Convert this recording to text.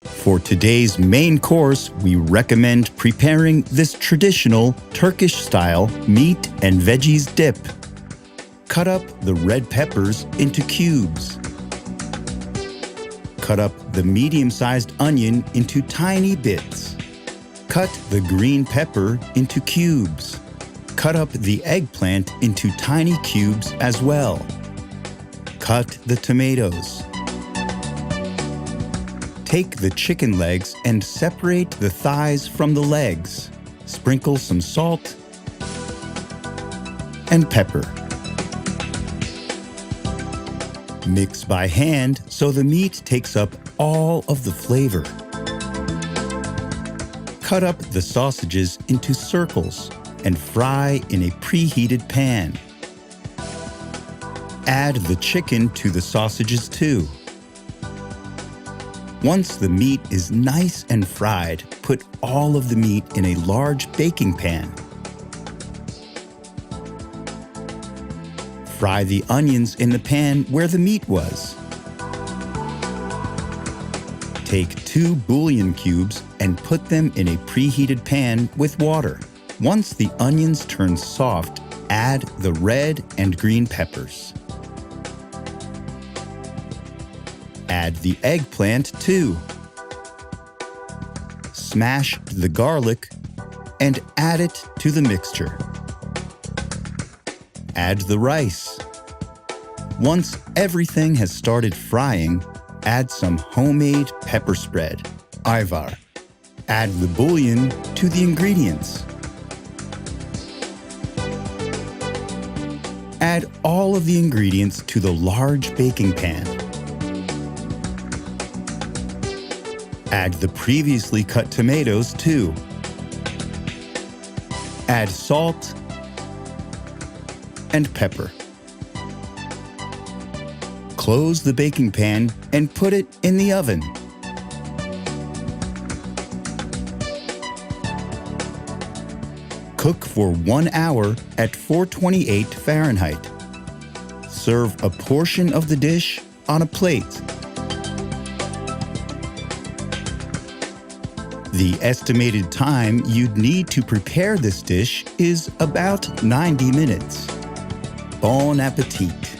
For today's main course, we recommend preparing this traditional Turkish-style meat and veggies dip. Cut up the red peppers into cubes. Cut up the medium-sized onion into tiny bits. Cut the green pepper into cubes. Cut up the eggplant into tiny cubes as well. Cut the tomatoes. Take the chicken legs and separate the thighs from the legs. Sprinkle some salt and pepper. Mix by hand so the meat takes up all of the flavor. Cut up the sausages into circles and fry in a preheated pan. Add the chicken to the sausages too. Once the meat is nice and fried, put all of the meat in a large baking pan. Fry the onions in the pan where the meat was. Take 2 bouillon cubes and put them in a preheated pan with water. Once the onions turn soft, add the red and green peppers. Add the eggplant too. Smash the garlic and add it to the mixture. Add the rice. Once everything has started frying, add some homemade pepper spread, ayvar. Add the bouillon to the ingredients. Add all of the ingredients to the large baking pan. Add the previously cut tomatoes too. Add salt and pepper. Close the baking pan and put it in the oven. Cook for 1 hour at 428 Fahrenheit. Serve a portion of the dish on a plate. The estimated time you'd need to prepare this dish is about 90 minutes. Bon appetit!